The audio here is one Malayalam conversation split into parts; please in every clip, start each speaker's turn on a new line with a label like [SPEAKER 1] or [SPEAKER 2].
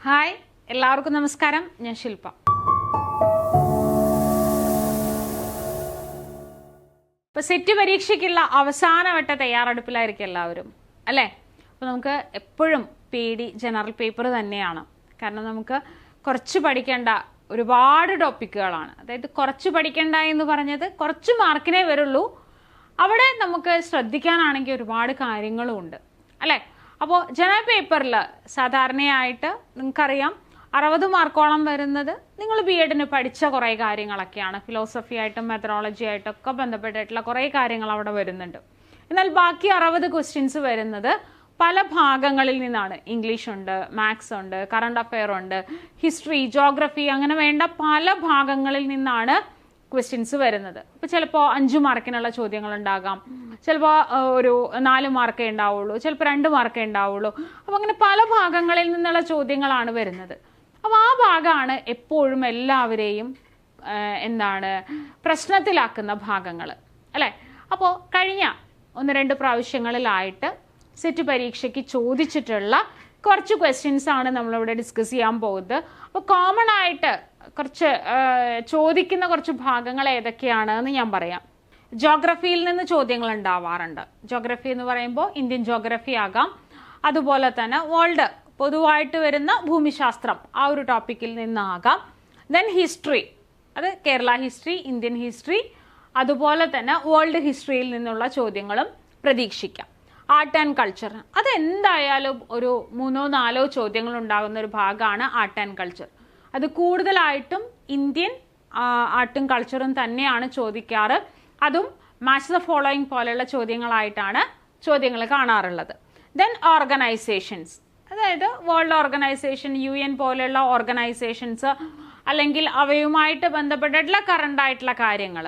[SPEAKER 1] ഹായ്, എല്ലാവർക്കും നമസ്കാരം. ഞാൻ ശില്പ. ഇപ്പോൾ സെറ്റ് പരീക്ഷയ്ക്കുള്ള അവസാനവട്ട തയ്യാറെടുപ്പിലായിരിക്കും എല്ലാവരും, അല്ലേ? അപ്പോൾ നമുക്ക് എപ്പോഴും പേടി ജനറൽ പേപ്പർ തന്നെയാണ്. കാരണം നമുക്ക് കുറച്ച് പഠിക്കേണ്ട ഒരുപാട് ടോപ്പിക്കുകളാണ്. അതായത് കുറച്ച് പഠിക്കേണ്ട എന്ന് പറഞ്ഞത് കുറച്ച് മാർക്കിനേ വരുള്ളൂ. അവിടെ നമുക്ക് ശ്രദ്ധിക്കാനാണെങ്കിൽ ഒരുപാട് കാര്യങ്ങളും ഉണ്ട്, അല്ലേ? അപ്പോൾ ജനറൽ പേപ്പറിൽ സാധാരണയായിട്ട് നിങ്ങൾക്കറിയാം 60 മാർക്കോളം വരുന്നത് നിങ്ങൾ BEdന് പഠിച്ച കുറേ കാര്യങ്ങളൊക്കെയാണ്. ഫിലോസഫി ആയിട്ടും മെത്തഡോളജി ആയിട്ടൊക്കെ ബന്ധപ്പെട്ടിട്ടുള്ള കുറേ കാര്യങ്ങൾ അവിടെ വരുന്നുണ്ട്. എന്നാൽ ബാക്കി 60 ക്വസ്റ്റ്യൻസ് വരുന്നത് പല ഭാഗങ്ങളിൽ നിന്നാണ്. ഇംഗ്ലീഷ് ഉണ്ട്, മാത്സ് ഉണ്ട്, കറണ്ട് അഫെയർ ഉണ്ട്, ഹിസ്റ്ററി, ജോഗ്രഫി, അങ്ങനെ വേണ്ട പല ഭാഗങ്ങളിൽ നിന്നാണ് ക്വസ്റ്റ്യൻസ് വരുന്നത്. ഇപ്പോൾ ചിലപ്പോൾ 5 മാർക്കിനുള്ള ചോദ്യങ്ങൾ ഉണ്ടാകാം, ചിലപ്പോൾ ഒരു 4 മാർക്കേ ഉണ്ടാവുള്ളൂ, ചിലപ്പോൾ 2 മാർക്കേ ഉണ്ടാവുള്ളൂ. അപ്പോൾ അങ്ങനെ പല ഭാഗങ്ങളിൽ നിന്നുള്ള ചോദ്യങ്ങളാണ് വരുന്നത്. അപ്പോൾ ആ ഭാഗമാണ് എപ്പോഴും എല്ലാവരെയും പ്രശ്നത്തിലാക്കുന്ന ഭാഗങ്ങൾ, അല്ലേ? അപ്പോൾ കഴിഞ്ഞ 1-2 പ്രാവശ്യങ്ങളിലായിട്ട് സെറ്റ് പരീക്ഷയ്ക്ക് ചോദിച്ചിട്ടുള്ള കുറച്ച് ക്വസ്റ്റ്യൻസ് ആണ് നമ്മളിവിടെ ഡിസ്കസ് ചെയ്യാൻ പോകുന്നത്. അപ്പോൾ കോമൺ ആയിട്ട് കുറച്ച് ചോദിക്കുന്ന കുറച്ച് ഭാഗങ്ങൾ ഏതൊക്കെയാണ് എന്ന് ഞാൻ പറയാം. ജോഗ്രഫിയിൽ നിന്ന് ചോദ്യങ്ങൾ ഉണ്ടാവാറുണ്ട്. ജോഗ്രഫി എന്ന് പറയുമ്പോൾ ഇന്ത്യൻ ജോഗ്രഫി ആകാം, അതുപോലെ തന്നെ വേൾഡ് പൊതുവായിട്ട് വരുന്ന ഭൂമിശാസ്ത്രം ആ ഒരു ടോപ്പിക്കിൽ നിന്നാകാം. ദെൻ ഹിസ്റ്ററി, അത് കേരള ഹിസ്റ്ററി, ഇന്ത്യൻ ഹിസ്റ്ററി, അതുപോലെ തന്നെ വേൾഡ് ഹിസ്റ്ററിയിൽ നിന്നുള്ള ചോദ്യങ്ങളും പ്രതീക്ഷിക്കാം. ആർട്ട് ആൻഡ് കൾച്ചർ, അതെന്തായാലും ഒരു 3-4 ചോദ്യങ്ങൾ ഉണ്ടാകുന്ന ഒരു ഭാഗമാണ് ആർട്ട് ആൻഡ് കൾച്ചർ. അത് കൂടുതലായിട്ടും ഇന്ത്യൻ ആർട്ടും കൾച്ചറും തന്നെയാണ് ചോദിക്കാറ്. അതും മാച്ച് ദ ഫോളോയിങ് പോലെയുള്ള ചോദ്യങ്ങളായിട്ടാണ് ചോദ്യങ്ങൾ കാണാറുള്ളത്. ദെൻ ഓർഗനൈസേഷൻസ്, അതായത് വേൾഡ് ഓർഗനൈസേഷൻ, UN പോലെയുള്ള ഓർഗനൈസേഷൻസ്, അല്ലെങ്കിൽ അവയുമായിട്ട് ബന്ധപ്പെട്ടിട്ടുള്ള കറണ്ട് ആയിട്ടുള്ള കാര്യങ്ങൾ,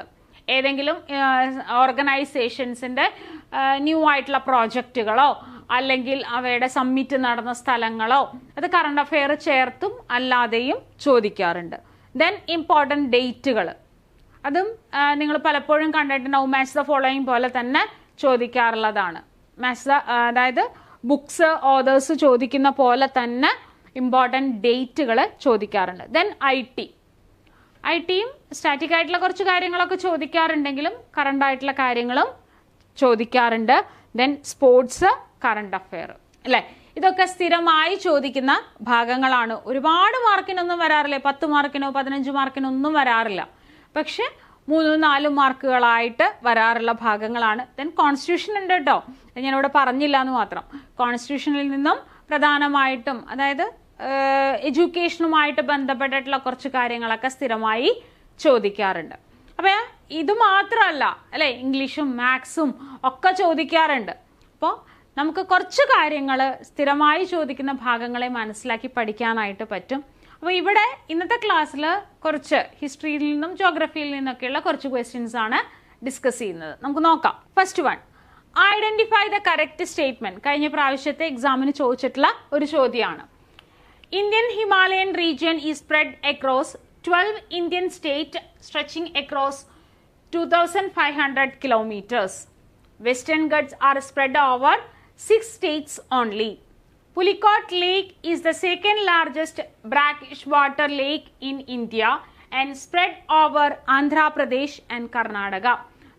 [SPEAKER 1] ഏതെങ്കിലും ഓർഗനൈസേഷൻസിൻ്റെ ന്യൂ ആയിട്ടുള്ള പ്രോജക്റ്റുകളോ അല്ലെങ്കിൽ അവയുടെ സമ്മിറ്റ് നടന്ന സ്ഥലങ്ങളോ, അത് കറണ്ട് അഫെയർ ചേർത്തും അല്ലാതെയും ചോദിക്കാറുണ്ട്. ദെൻ ഇമ്പോർട്ടൻറ്റ് ഡേറ്റുകൾ, അതും നിങ്ങൾ പലപ്പോഴും കണ്ടിട്ടുണ്ടാവും. മാച്ച് ദ ഫോളോയിങ് പോലെ തന്നെ ചോദിക്കാറുള്ളതാണ്. അതായത് ബുക്സ്, ഓതേഴ്സ് ചോദിക്കുന്ന പോലെ തന്നെ ഇമ്പോർട്ടൻറ്റ് ഡേറ്റുകൾ ചോദിക്കാറുണ്ട്. ദെൻ ഐ ടിയും സ്റ്റാറ്റിക് ആയിട്ടുള്ള കുറച്ച് കാര്യങ്ങളൊക്കെ ചോദിക്കാറുണ്ടെങ്കിലും കറണ്ട് ആയിട്ടുള്ള കാര്യങ്ങളും ചോദിക്കാറുണ്ട്. ദെൻ സ്പോർട്സ്, കറണ്ട് അഫെയർ, അല്ലേ? ഇതൊക്കെ സ്ഥിരമായി ചോദിക്കുന്ന ഭാഗങ്ങളാണ്. ഒരുപാട് മാർക്കിനൊന്നും വരാറില്ല, 10 മാർക്കിനോ 15 മാർക്കിനോ ഒന്നും വരാറില്ല. പക്ഷെ 3-4 മാർക്കുകളായിട്ട് വരാറുള്ള ഭാഗങ്ങളാണ്. ദെൻ കോൺസ്റ്റിറ്റ്യൂഷൻ ഉണ്ട് കേട്ടോ, ഞാനിവിടെ പറഞ്ഞില്ല എന്ന് മാത്രം. കോൺസ്റ്റിറ്റ്യൂഷനിൽ നിന്നും പ്രധാനമായിട്ടും, അതായത് എഡ്യൂക്കേഷനുമായിട്ട് ബന്ധപ്പെട്ടിട്ടുള്ള കുറച്ച് കാര്യങ്ങളൊക്കെ സ്ഥിരമായി ചോദിക്കാറുണ്ട്. അപ്പോൾ ഇത് മാത്രമല്ല, അല്ലേ, ഇംഗ്ലീഷും മാത്സും ഒക്കെ ചോദിക്കാറുണ്ട്. അപ്പോൾ നമുക്ക് കുറച്ച് കാര്യങ്ങൾ സ്ഥിരമായി ചോദിക്കുന്ന ഭാഗങ്ങളെ മനസ്സിലാക്കി പഠിക്കാനായിട്ട് പറ്റും. അപ്പോൾ ഇവിടെ ഇന്നത്തെ ക്ലാസ്സിൽ കുറച്ച് ഹിസ്റ്ററിയിൽ നിന്നും ജോഗ്രഫിയിൽ നിന്നൊക്കെയുള്ള കുറച്ച് ക്വസ്റ്റ്യൻസ് ആണ് ഡിസ്കസ് ചെയ്യുന്നത്. നമുക്ക് നോക്കാം. First one, identify the correct statement. കഴിഞ്ഞ പ്രാവശ്യത്തെ എക്സാമിന് ചോദിച്ചിട്ടുള്ള ഒരു ചോദ്യമാണ്. Indian Himalayan region is spread across 12 Indian states stretching across 2,500 kilometers. Western Ghats are spread over 6 states only. Pulicat Lake is the second largest brackish water lake in India and spread over Andhra Pradesh and Karnataka.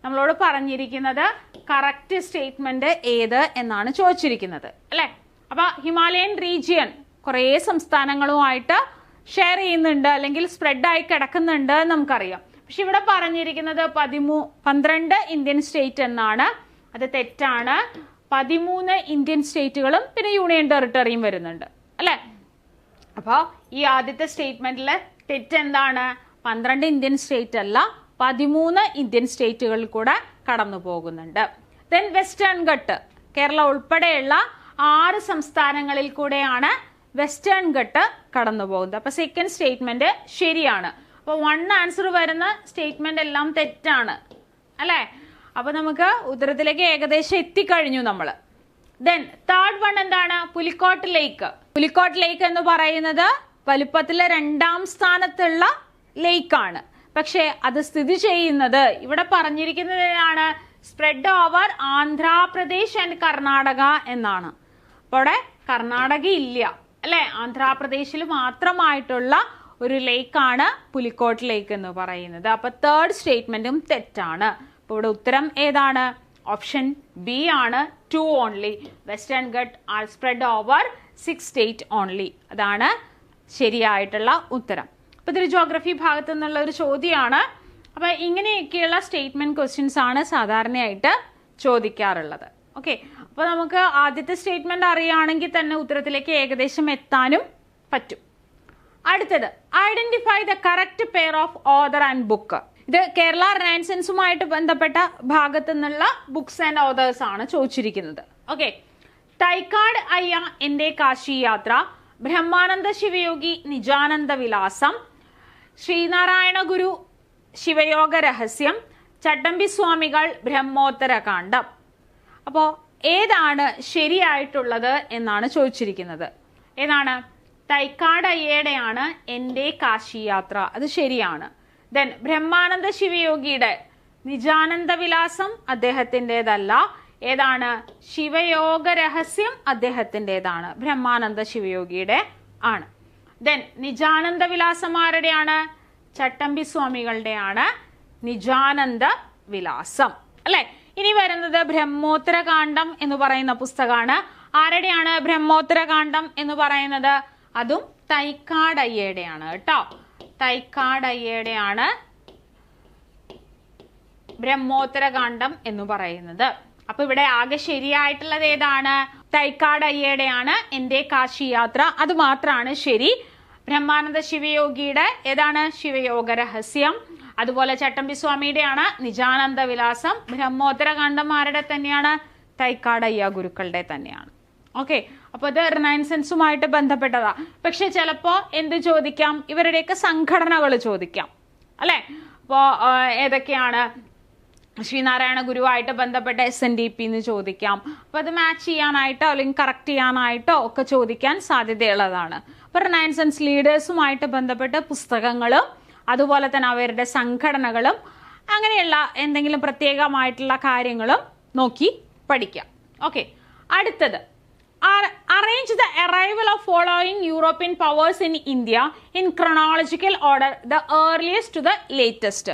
[SPEAKER 1] നമ്മളോട് പറഞ്ഞിരിക്കുന്നത് കറക്റ്റ് സ്റ്റേറ്റ്മെന്റ് ഏത് എന്നാണ് ചോദിച്ചിരിക്കുന്നത്, അല്ലേ? അപ്പോൾ ഹിമാലയൻ റീജിയൻ കുറേ സംസ്ഥാനങ്ങളുമായിട്ട് ഷെയർ ചെയ്യുന്നുണ്ട്, അല്ലെങ്കിൽ സ്പ്രെഡായി കിടക്കുന്നുണ്ട് എന്ന് നമുക്കറിയാം. പക്ഷെ ഇവിടെ പറഞ്ഞിരിക്കുന്നത് 12 ഇന്ത്യൻ സ്റ്റേറ്റ് എന്നാണ്. അത് തെറ്റാണ്. 13 ഇന്ത്യൻ സ്റ്റേറ്റുകളും പിന്നെ യൂണിയൻ ടെറിട്ടറിയും വരുന്നുണ്ട്, അല്ലേ? അപ്പോൾ ഈ ആദ്യത്തെ സ്റ്റേറ്റ്മെന്റിൽ തെറ്റ് എന്താണ്? 12 ഇന്ത്യൻ സ്റ്റേറ്റ് അല്ല, 13 ഇന്ത്യൻ സ്റ്റേറ്റുകളിൽ കൂടെ കടന്നു പോകുന്നുണ്ട്. ദെൻ വെസ്റ്റേൺ ഘട്ട്, കേരള ഉൾപ്പെടെയുള്ള 6 സംസ്ഥാനങ്ങളിൽ കൂടെയാണ് വെസ്റ്റേൺ ഘട്ട് കടന്നു പോകുന്നത്. അപ്പൊ സെക്കൻഡ് സ്റ്റേറ്റ്മെന്റ് ശരിയാണ്. അപ്പൊ 1 ആൻസർ വരുന്ന സ്റ്റേറ്റ്മെന്റ് എല്ലാം തെറ്റാണ്, അല്ലേ? അപ്പൊ നമുക്ക് ഉത്തരത്തിലേക്ക് ഏകദേശം എത്തിക്കഴിഞ്ഞു നമ്മൾ. ദെൻ തേർഡ് വൺ എന്താണ്? പുലിക്കോട്ട് ലേക്ക്. പുലിക്കോട്ട് ലേക്ക് എന്ന് പറയുന്നത് വലുപ്പത്തിലെ 2ാം സ്ഥാനത്തുള്ള ലേക്കാണ്. പക്ഷെ അത് സ്ഥിതി ചെയ്യുന്നത് ഇവിടെ പറഞ്ഞിരിക്കുന്നതാണ് spread over Andhra Pradesh and Karnataka എന്നാണ്. അപ്പോൾ അവിടെ കർണാടക ഇല്ല, അല്ലെ, ആന്ധ്രാപ്രദേശിൽ മാത്രമായിട്ടുള്ള ഒരു ലേക്കാണ് പുലിക്കോട്ട് ലേക്ക് എന്ന് പറയുന്നത്. അപ്പൊ തേർഡ് സ്റ്റേറ്റ്മെന്റും തെറ്റാണ്. അപ്പൊ ഇവിടെ ഉത്തരം ഏതാണ്? ഓപ്ഷൻ ബി ആണ്, 2 only. Western Ghat are spread over 6 state only. അതാണ് ശരിയായിട്ടുള്ള ഉത്തരം. അപ്പൊ ഇതൊരു ജോഗ്രഫി ഭാഗത്തു നിന്നുള്ള ഒരു ചോദ്യമാണ്. അപ്പൊ ഇങ്ങനെയൊക്കെയുള്ള സ്റ്റേറ്റ്മെന്റ് ക്വസ്റ്റ്യൻസ് ആണ് സാധാരണയായിട്ട് ചോദിക്കാറുള്ളത്. ഓക്കെ, അപ്പൊ നമുക്ക് ആദ്യത്തെ സ്റ്റേറ്റ്മെന്റ് അറിയുകയാണെങ്കിൽ തന്നെ ഉത്തരത്തിലേക്ക് ഏകദേശം എത്താനും പറ്റും. അടുത്തത്, identify the correct pair of author and book. ഇത് കേരള റിനൈസൻസുമായിട്ട് ബന്ധപ്പെട്ട ഭാഗത്തു നിന്നുള്ള ബുക്സ് ആൻഡ് ഓതേഴ്സ് ആണ് ചോദിച്ചിരിക്കുന്നത്. ഓക്കെ, തൈക്കാട് അയ്യ എന്റെ കാശി യാത്ര, ബ്രഹ്മാനന്ദ ശിവയോഗി നിജാനന്ദ വിലാസം, ശ്രീനാരായണ ഗുരു ശിവയോഗ രഹസ്യം, ചട്ടമ്പി സ്വാമികൾ ബ്രഹ്മോത്തരകാണ്ഡം. അപ്പോൾ ഏതാണ് ശരിയായിട്ടുള്ളത് എന്നാണ് ചോദിച്ചിരിക്കുന്നത്. ഏതാണ്? തൈക്കാട് അയ്യയുടെയാണ് എന്റെ കാശി യാത്ര, അത് ശരിയാണ്. ദെൻ ബ്രഹ്മാനന്ദ ശിവയോഗിയുടെ നിജാനന്ദ വിലാസം അദ്ദേഹത്തിൻ്റെതല്ല. ഏതാണ്? ശിവയോഗ രഹസ്യം അദ്ദേഹത്തിൻ്റെതാണ്, ബ്രഹ്മാനന്ദ ശിവയോഗിയുടെ ആണ്. ദെൻ നിജാനന്ദ വിലാസം ആരുടെയാണ്? ചട്ടമ്പി സ്വാമികളുടെയാണ് നിജാനന്ദ വിലാസം, അല്ലെ? ഇനി വരുന്നത് ബ്രഹ്മോത്തരകാണ്ഡം എന്ന് പറയുന്ന പുസ്തകമാണ്. ആരുടെയാണ് ബ്രഹ്മോത്തരകാണ്ഡം എന്ന് പറയുന്നത്? അതും തൈക്കാട് അയ്യയുടെയാണ് കേട്ടോ. തൈക്കാട് അയ്യയുടെയാണ് ബ്രഹ്മോത്തരകാണ്ഡം എന്ന് പറയുന്നത്. അപ്പൊ ഇവിടെ ആകെ ശരിയായിട്ടുള്ളത് ഏതാണ്? തൈക്കാട് അയ്യയുടെയാണ് എന്റെ കാശി യാത്ര, അത് മാത്രമാണ് ശരി. ബ്രഹ്മാനന്ദ ശിവയോഗിയുടെ ഏതാണ്? ശിവയോഗ രഹസ്യം. അതുപോലെ ചട്ടമ്പി സ്വാമിയുടെയാണ് നിജാനന്ദ വിലാസം. ബ്രഹ്മോത്തരകാണ്ഡം ആരുടെ തന്നെയാണ്? തൈക്കാട് അയ്യ ഗുരുക്കളുടെ തന്നെയാണ്. ഓക്കെ, അപ്പൊ ഇത് റിനൈസൻസുമായിട്ട് ബന്ധപ്പെട്ടതാ. പക്ഷെ ചിലപ്പോ എന്ത് ചോദിക്കാം? ഇവരുടെയൊക്കെ സംഘടനകൾ ചോദിക്കാം, അല്ലെ? അപ്പോ ഏതൊക്കെയാണ്? ശ്രീനാരായണ ഗുരുവായിട്ട് ബന്ധപ്പെട്ട SNDP എന്ന് ചോദിക്കാം. അപ്പൊ അത് മാച്ച് ചെയ്യാനായിട്ടോ അല്ലെങ്കിൽ കറക്റ്റ് ചെയ്യാനായിട്ടോ ഒക്കെ ചോദിക്കാൻ സാധ്യതയുള്ളതാണ്. അപ്പൊ റിനൈസൻസ് ലീഡേഴ്സുമായിട്ട് ബന്ധപ്പെട്ട പുസ്തകങ്ങളും അതുപോലെ തന്നെ അവരുടെ സംഘടനകളും അങ്ങനെയുള്ള എന്തെങ്കിലും പ്രത്യേകമായിട്ടുള്ള കാര്യങ്ങളും നോക്കി പഠിക്കാം. ഓക്കെ, അടുത്തത്, arrange the arrival of following European powers in India in chronological order, the earliest to the latest.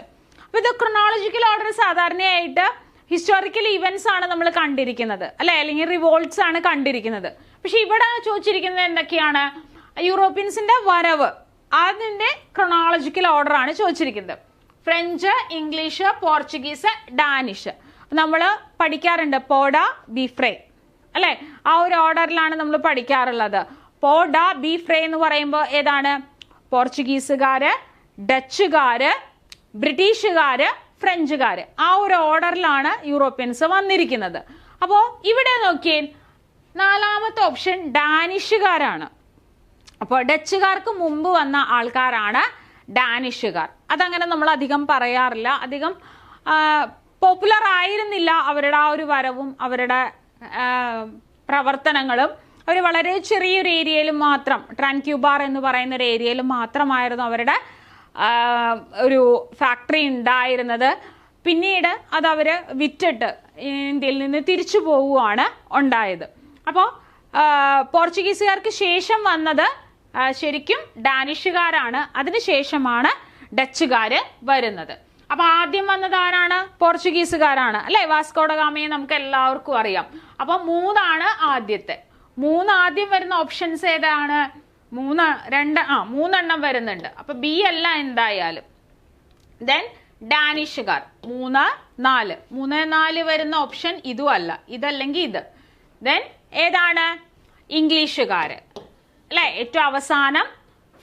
[SPEAKER 1] അപ്പൊ ഇത് ക്രൊണോളജിക്കൽ ഓർഡർ സാധാരണയായിട്ട് ഹിസ്റ്റോറിക്കൽ ഇവന്റ്സ് ആണ് നമ്മൾ കണ്ടിരിക്കുന്നത്, അല്ലെ? അല്ലെങ്കിൽ റിവോൾട്ട്സ് ആണ് കണ്ടിരിക്കുന്നത്. പക്ഷെ ഇവിടെ ചോദിച്ചിരിക്കുന്നത് എന്തൊക്കെയാണ്? യൂറോപ്യൻസിന്റെ വരവ്, അതിന്റെ ക്രൊണോളജിക്കൽ ഓർഡർ ആണ് ചോദിച്ചിരിക്കുന്നത്. ഫ്രഞ്ച്, ഇംഗ്ലീഷ്, പോർച്ചുഗീസ്, ഡാനിഷ് നമ്മൾ പഠിക്കാറുണ്ട്. പോഡ, ബീഫ്രേ, അല്ലെ? ആ ഒരു ഓർഡറിലാണ് നമ്മൾ പഠിക്കാറുള്ളത്. പോഡ, ബീഫ്രേ എന്ന് പറയുമ്പോൾ ഏതാണ്? പോർച്ചുഗീസുകാര്, ഡച്ചുകാര്, ബ്രിട്ടീഷുകാര്, ഫ്രഞ്ചുകാര്, ആ ഒരു ഓർഡറിലാണ് യൂറോപ്യൻസ് വന്നിരിക്കുന്നത്. അപ്പോ ഇവിടെ നോക്കിയേ, നാലാമത്തെ ഓപ്ഷൻ ഡാനിഷുകാരാണ്. അപ്പോൾ ഡച്ചുകാർക്ക് മുമ്പ് വന്ന ആൾക്കാരാണ് ഡാനിഷുകാർ. അതങ്ങനെ നമ്മൾ അധികം പറയാറില്ല, അധികം പോപ്പുലർ ആയിരുന്നില്ല അവരുടെ ആ ഒരു വരവും അവരുടെ പ്രവർത്തനങ്ങളും. അവർ വളരെ ചെറിയൊരു ഏരിയയിൽ മാത്രം, ട്രാൻക്യൂബാർ എന്ന് പറയുന്ന ഒരു ഏരിയയിൽ മാത്രമായിരുന്നു അവരുടെ ഒരു ഫാക്ടറി ഉണ്ടായിരുന്നത്. പിന്നീട് അത് അവര് വിറ്റിട്ട് ഇന്ത്യയിൽ നിന്ന് തിരിച്ചു പോവുകയാണ് ഉണ്ടായത്. അപ്പോൾ പോർച്ചുഗീസുകാർക്ക് ശേഷം വന്നത് ശരിക്കും ഡാനിഷുകാരാണ്. അതിനുശേഷമാണ് ഡച്ചുകാര് വരുന്നത്. അപ്പൊ ആദ്യം വന്നത് ആരാണ്? പോർച്ചുഗീസുകാരാണ്, അല്ലെ? വാസ്കോ ഡ ഗാമയെ നമുക്ക് എല്ലാവർക്കും അറിയാം. അപ്പൊ 3 ആദ്യത്തെ. 3 ആദ്യം വരുന്ന ഓപ്ഷൻസ് ഏതാണ്? 3 വരുന്നുണ്ട്. അപ്പൊ ബി അല്ല എന്തായാലും. ദെൻ ഡാനിഷുകാർ 3, 4. 3, 4 വരുന്ന ഓപ്ഷൻ ഇതും അല്ല, ഇതല്ലെങ്കിൽ ഇത്. ദെൻ ഏതാണ്? ഇംഗ്ലീഷുകാര്, അല്ലെ? ഏറ്റവും അവസാനം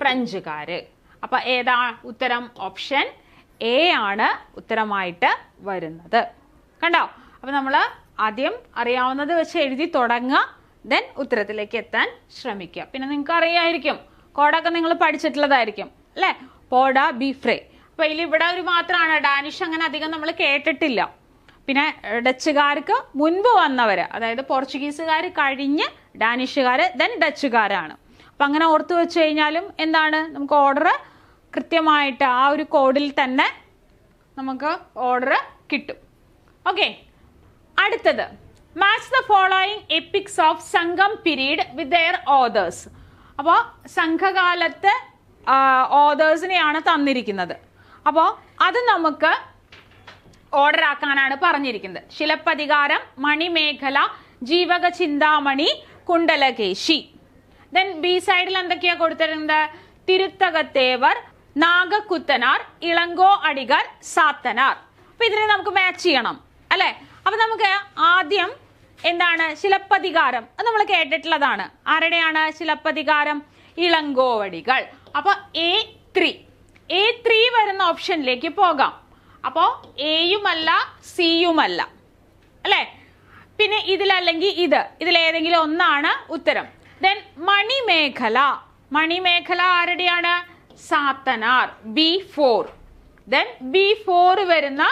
[SPEAKER 1] ഫ്രഞ്ചുകാര്. അപ്പൊ ഏതാ ഉത്തരം? ഓപ്ഷൻ എ ആണ് ഉത്തരമായിട്ട് വരുന്നത്. കണ്ടോ? അപ്പൊ നമ്മള് ആദ്യം അറിയാവുന്നത് വെച്ച് എഴുതി തുടങ്ങുക, ദെൻ ഉത്തരത്തിലേക്ക് എത്താൻ ശ്രമിക്കുക. പിന്നെ നിങ്ങൾക്ക് അറിയായിരിക്കും, കോഡൊക്കെ നിങ്ങൾ പഠിച്ചിട്ടുള്ളതായിരിക്കും, അല്ലെ? പോഡ, ബീഫ്രേ. അപ്പൊ ഇതിൽ ഇവിടെ ഒരു മാത്രമാണ് ഡാനിഷ്, അങ്ങനെ അധികം നമ്മൾ കേട്ടിട്ടില്ല. പിന്നെ ഡച്ചുകാർക്ക് മുൻപ് വന്നവര്, അതായത് പോർച്ചുഗീസുകാർ കഴിഞ്ഞ് ഡാനിഷുകാര്, ദെൻ ഡച്ചുകാരാണ്. അപ്പൊ അങ്ങനെ ഓർത്തു വെച്ച് കഴിഞ്ഞാലും എന്താണ്, നമുക്ക് ഓർഡർ കൃത്യമായിട്ട് ആ ഒരു കോഡിൽ തന്നെ നമുക്ക് ഓർഡർ കിട്ടും. ഓക്കെ, അടുത്തത്, match the following epics of Sangam period with their authors. അപ്പോൾ സംഘകാലത്തെ ഓതേഴ്സിനെയാണ് തന്നിരിക്കുന്നത്. അപ്പോൾ അത് നമുക്ക് ഓർഡർ ആക്കാനാണ് പറഞ്ഞിരിക്കുന്നത്. ശിലപ്പതികാരം, മണിമേഖല, ജീവക ചിന്താമണി, കുണ്ടലകേശി. ദെൻ ബി സൈഡിൽ എന്തൊക്കെയാ കൊടുത്തിരുന്നത്? തിരുത്തകത്തേവർ, നാഗക്കുത്തനാർ, ഇളങ്കോ അടികർ, സാത്തനാർ. അപ്പൊ ഇതിനെ നമുക്ക് മാച്ച് ചെയ്യണം അല്ലെ. അപ്പൊ നമുക്ക് ആദ്യം എന്താണ് ശിലപ്പതികാരം? അത് നമ്മൾ കേട്ടിട്ടുള്ളതാണ്. ആരുടെയാണ് ശിലപ്പതികാരം? ഇളങ്കോവടികൾ. അപ്പൊ A3 വരുന്ന ഓപ്ഷനിലേക്ക് പോകാം. അപ്പോ എയുമല്ല സിയുമല്ല അല്ലെ. പിന്നെ ഇതിലല്ലെങ്കിൽ ഇതിലേതെങ്കിലും ഒന്നാണ് ഉത്തരം. ദെൻ മണിമേഖല ആരുടെയാണ്? സാത്തനാർ, B4. ദെൻ B4 വരുന്ന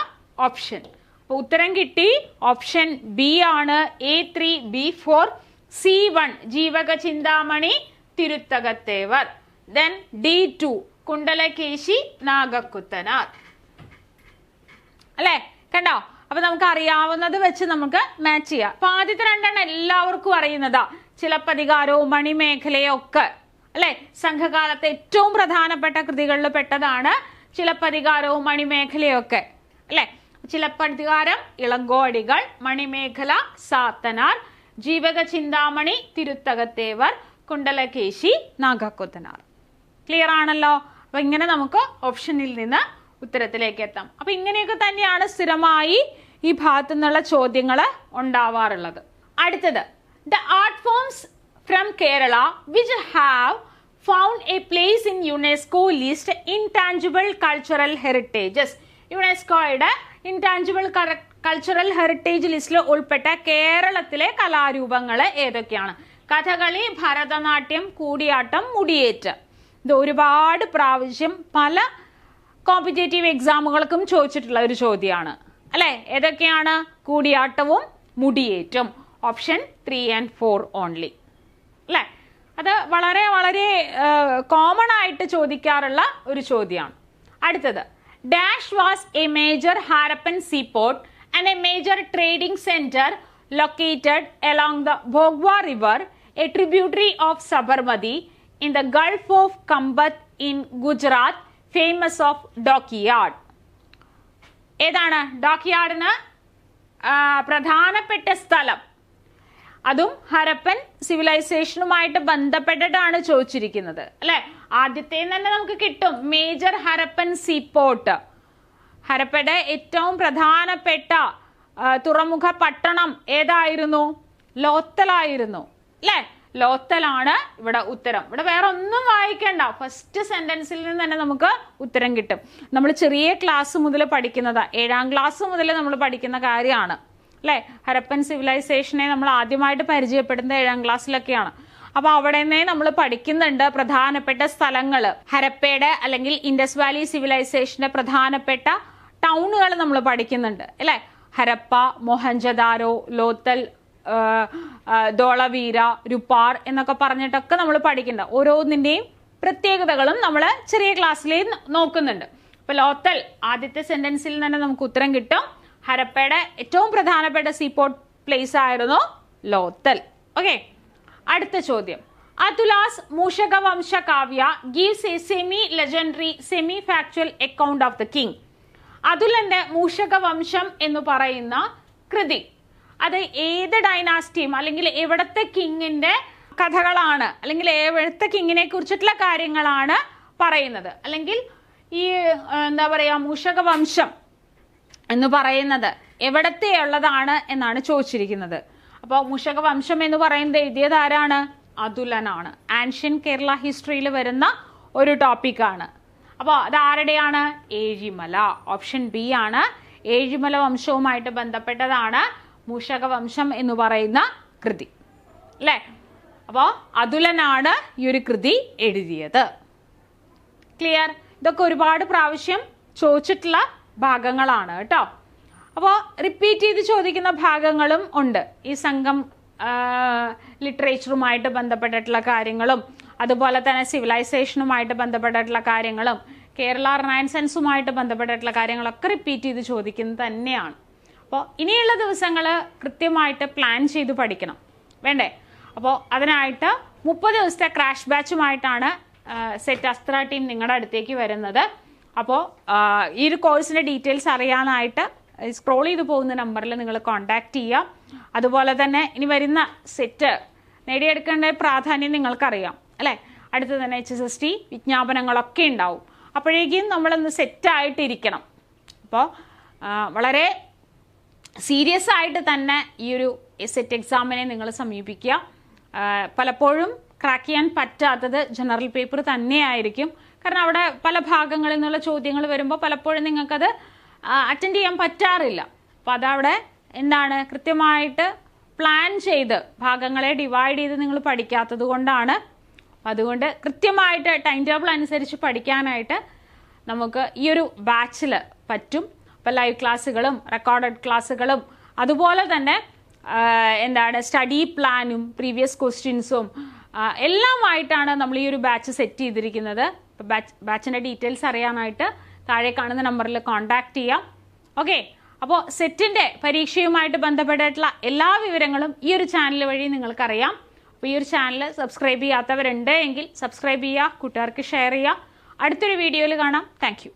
[SPEAKER 1] ഓപ്ഷൻ. അപ്പൊ ഉത്തരം കിട്ടി. ഓപ്ഷൻ ബി ആണ്. A3 B4. C1 ജീവക Chintamani, തിരുത്തകത്തേവർ. Then D2 കുണ്ടലകേശി, നാഗക്കുത്തനാർ. അല്ലെ, കണ്ടോ? അപ്പൊ നമുക്ക് അറിയാവുന്നത് വെച്ച് നമുക്ക് മാച്ച് ചെയ്യാം. അപ്പൊ ആദ്യത്തെ രണ്ടെണ്ണം എല്ലാവർക്കും അറിയുന്നതാ. ശിലപ്പതികാരവും മണിമേഖലയും ഒക്കെ അല്ലെ. സംഘകാലത്തെ ഏറ്റവും പ്രധാനപ്പെട്ട കൃതികളിൽ പെട്ടതാണ് ശിലപ്പതികാരവും മണിമേഖലയും ഒക്കെ അല്ലെ. ശിലപ്പതികാരം ഇളങ്കോ അടികൾ, മണിമേഖല സാത്തനാർ, ജീവക ചിന്താമണി തിരുത്തകത്തേവർ, കുണ്ടലകേശി നാഗക്കുത്തനാർ. ക്ലിയർ ആണല്ലോ? അപ്പൊ ഇങ്ങനെ നമുക്ക് ഓപ്ഷനിൽ നിന്ന് ഉത്തരത്തിലേക്ക് എത്താം. അപ്പൊ ഇങ്ങനെയൊക്കെ തന്നെയാണ് സ്ഥിരമായി ഈ ഭാഗത്തു നിന്നുള്ള ചോദ്യങ്ങൾ ഉണ്ടാവാറുള്ളത്. അടുത്തത്, the art forms from Kerala which have found a place in UNESCO list intangible cultural heritages. യുനെസ്കോയുടെ ഇൻടാഞ്ചിബിൾ കൾച്ചറൽ ഹെറിറ്റേജ് ലിസ്റ്റിൽ ഉൾപ്പെട്ട കേരളത്തിലെ കലാരൂപങ്ങൾ ഏതൊക്കെയാണ്? കഥകളി, ഭരതനാട്യം, കൂടിയാട്ടം, മുടിയേറ്റ്. ഇത് ഒരുപാട് പ്രാവശ്യം പല കോമ്പറ്റേറ്റീവ് എക്സാമുകൾക്കും ചോദിച്ചിട്ടുള്ള ഒരു ചോദ്യമാണ് അല്ലെ. ഏതൊക്കെയാണ്? കൂടിയാട്ടവും മുടിയേറ്റും. ഓപ്ഷൻ 3 and 4 ഓൺലി അല്ലെ. അത് വളരെ വളരെ കോമൺ ആയിട്ട് ചോദിക്കാറുള്ള ഒരു ചോദ്യമാണ്. അടുത്തത്, dash was a major Harappan seaport and a major trading centre located along the Bhogava river, a tributary of Sabarmati, in the Gulf of Kambat in Gujarat, famous of dockyard. ഏതാണ് ഡോക്യാർഡിന് പ്രധാനപ്പെട്ട സ്ഥലം? അതും ഹരപ്പൻ സിവിലൈസേഷനുമായിട്ട് ബന്ധപ്പെട്ടിട്ടാണ് ചോദിച്ചിരിക്കുന്നത് അല്ലെ. ആദ്യത്തെ തന്നെ നമുക്ക് കിട്ടും. Major Harappan seaport. ഹരപ്പയുടെ ഏറ്റവും പ്രധാനപ്പെട്ട തുറമുഖ പട്ടണം ഏതായിരുന്നു? ലോത്തലായിരുന്നു അല്ലെ. ലോത്തലാണ് ഇവിടെ ഉത്തരം. ഇവിടെ വേറെ ഒന്നും വായിക്കണ്ട. ഫസ്റ്റ് സെന്റൻസിൽ നിന്ന് തന്നെ നമുക്ക് ഉത്തരം കിട്ടും. നമ്മൾ ചെറിയ ക്ലാസ് മുതൽ പഠിക്കുന്നതാ. 7ാം ക്ലാസ് മുതൽ നമ്മൾ പഠിക്കുന്ന കാര്യമാണ് അല്ലെ. ഹരപ്പൻ സിവിലൈസേഷനെ നമ്മൾ ആദ്യമായിട്ട് പരിചയപ്പെടുന്നത് 7ാം ക്ലാസ്സിലൊക്കെയാണ്. അപ്പൊ അവിടെ നിന്നേ നമ്മൾ പഠിക്കുന്നുണ്ട് പ്രധാനപ്പെട്ട സ്ഥലങ്ങള്. ഹരപ്പയുടെ അല്ലെങ്കിൽ ഇൻഡസ് വാലി സിവിലൈസേഷന്റെ പ്രധാനപ്പെട്ട ടൗണുകൾ നമ്മൾ പഠിക്കുന്നുണ്ട് അല്ലെ. ഹരപ്പ, മൊഹൻജദാരോ, ലോത്തൽ, ധോളവീര, രുപ്പാർ എന്നൊക്കെ പറഞ്ഞിട്ടൊക്കെ നമ്മൾ പഠിക്കണ്ട. ഓരോന്നിന്റെയും പ്രത്യേകതകളും നമ്മൾ ചെറിയ ക്ലാസ്സിൽ നോക്കുന്നുണ്ട്. അപ്പൊ ലോത്തൽ ആദ്യത്തെ സെന്റൻസിൽ തന്നെ നമുക്ക് ഉത്തരം കിട്ടും. ഹരപ്പയുടെ ഏറ്റവും പ്രധാനപ്പെട്ട സീപോർട്ട് പ്ലേസ് ആയിരുന്നു ലോത്തൽ. ഓക്കെ, അടുത്ത ചോദ്യം. Atula's Mushakavamsha Kavya gives a semi legendary semi factual account of the king. അതുലന്റെ മൂഷകവംശം എന്ന് പറയുന്ന കൃതി അത് ഏത് ഡൈനാസ്റ്റിയും അല്ലെങ്കിൽ എവിടത്തെ കിങ്ങിന്റെ കഥകളാണ് അല്ലെങ്കിൽ എവിടത്തെ കിങ്ങിനെ കുറിച്ചിട്ടുള്ള കാര്യങ്ങളാണ് പറയുന്നത്? അല്ലെങ്കിൽ ഈ എന്താ പറയാ മൂഷകവംശം എന്ന് പറയുന്നത് എവിടത്തെ ഉള്ളതാണ് എന്നാണ് ചോദിച്ചിരിക്കുന്നത്. അപ്പോൾ മൂഷകവംശം എന്ന് പറയുന്നത് എഴുതിയത് ആരാണ്? അതുലനാണ്. ആൻഷ്യൻ കേരള ഹിസ്റ്ററിയിൽ വരുന്ന ഒരു ടോപ്പിക്കാണ്. അപ്പോൾ അത് ആരുടെയാണ്? ഏഴിമല. ഓപ്ഷൻ ബി ആണ്. ഏഴിമല വംശവുമായിട്ട് ബന്ധപ്പെട്ടതാണ് മൂഷകവംശം എന്ന് പറയുന്ന കൃതി അല്ലെ. അപ്പോ അതുലനാണ് ഈ ഒരു കൃതി എഴുതിയത്. ക്ലിയർ? ഇതൊക്കെ ഒരുപാട് പ്രാവശ്യം ചോദിച്ചിട്ടുള്ള ഭാഗങ്ങളാണ് കേട്ടോ. അപ്പോൾ റിപ്പീറ്റ് ചെയ്ത് ചോദിക്കുന്ന ഭാഗങ്ങളും ഉണ്ട്. ഈ സംഘം ലിറ്ററേച്ചറുമായിട്ട് ബന്ധപ്പെട്ടിട്ടുള്ള കാര്യങ്ങളും അതുപോലെ തന്നെ സിവിലൈസേഷനുമായിട്ട് ബന്ധപ്പെട്ടിട്ടുള്ള കാര്യങ്ങളും കേരള റിനൈസൻസുമായിട്ട് ബന്ധപ്പെട്ടിട്ടുള്ള കാര്യങ്ങളൊക്കെ റിപ്പീറ്റ് ചെയ്ത് ചോദിക്കുന്നത് തന്നെയാണ്. അപ്പോൾ ഇനിയുള്ള ദിവസങ്ങൾ കൃത്യമായിട്ട് പ്ലാൻ ചെയ്ത് പഠിക്കണം വേണ്ടേ? അപ്പോൾ അതിനായിട്ട് 30 ദിവസത്തെ ക്രാഷ് ബാച്ചുമായിട്ടാണ് സെറ്റ് അസ്ത്ര ടീം നിങ്ങളുടെ അടുത്തേക്ക് വരുന്നത്. അപ്പോൾ ഈ ഒരു കോഴ്സിൻ്റെ ഡീറ്റെയിൽസ് അറിയാനായിട്ട് സ്ക്രോൾ ചെയ്ത് പോകുന്ന നമ്പറിൽ നിങ്ങൾ കോൺടാക്ട് ചെയ്യുക. അതുപോലെ തന്നെ ഇനി വരുന്ന സെറ്റ് നേടിയെടുക്കേണ്ട പ്രാധാന്യം നിങ്ങൾക്കറിയാം അല്ലേ. അടുത്ത് തന്നെ HSST വിജ്ഞാപനങ്ങളൊക്കെ ഉണ്ടാവും. അപ്പോഴേക്കും നമ്മളൊന്ന് സെറ്റായിട്ടിരിക്കണം. അപ്പോൾ വളരെ സീരിയസ് ആയിട്ട് തന്നെ ഈ ഒരു സെറ്റ് എക്സാമിനെ നിങ്ങൾ സമീപിക്കുക. പലപ്പോഴും ക്രാക്ക് ചെയ്യാൻ പറ്റാത്തത് ജനറൽ പേപ്പർ തന്നെയായിരിക്കും. കാരണം അവിടെ പല ഭാഗങ്ങളിൽ നിന്നുള്ള ചോദ്യങ്ങൾ വരുമ്പോൾ പലപ്പോഴും നിങ്ങൾക്കത് അറ്റൻഡ് ചെയ്യാൻ പറ്റാറില്ല. അപ്പോൾ അതവിടെ എന്താണ് കൃത്യമായിട്ട് പ്ലാൻ ചെയ്ത് ഭാഗങ്ങളെ ഡിവൈഡ് ചെയ്ത് നിങ്ങൾ പഠിക്കാത്തത് കൊണ്ടാണ്. അതുകൊണ്ട് കൃത്യമായിട്ട് ടൈം ടേബിൾ അനുസരിച്ച് പഠിക്കാനായിട്ട് നമുക്ക് ഈ ഒരു ബാച്ചിൽ പറ്റും. അപ്പോൾ ലൈവ് ക്ലാസ്സുകളും റെക്കോർഡഡ് ക്ലാസ്സുകളും അതുപോലെ തന്നെ സ്റ്റഡി പ്ലാനും പ്രീവിയസ് ക്വസ്റ്റ്യൻസും എല്ലാമായിട്ടാണ് നമ്മൾ ഈ ഒരു ബാച്ച് സെറ്റ് ചെയ്തിരിക്കുന്നത്. അപ്പോൾ ബാച്ചിൻ്റെ ഡീറ്റെയിൽസ് അറിയാനായിട്ട് താഴെ കാണുന്ന നമ്പറിൽ കോൺടാക്ട് ചെയ്യാം. ഓക്കെ, അപ്പോൾ സെറ്റിൻ്റെ പരീക്ഷയുമായിട്ട് ബന്ധപ്പെട്ടിട്ടുള്ള എല്ലാ വിവരങ്ങളും ഈ ഒരു ചാനൽ വഴി നിങ്ങൾക്കറിയാം. അപ്പോൾ ഈ ഒരു ചാനൽ സബ്സ്ക്രൈബ് ചെയ്യാത്തവരുണ്ട് എങ്കിൽ സബ്സ്ക്രൈബ് ചെയ്യുക, കൂട്ടുകാർക്ക് ഷെയർ ചെയ്യുക. അടുത്തൊരു വീഡിയോയിൽ കാണാം. താങ്ക്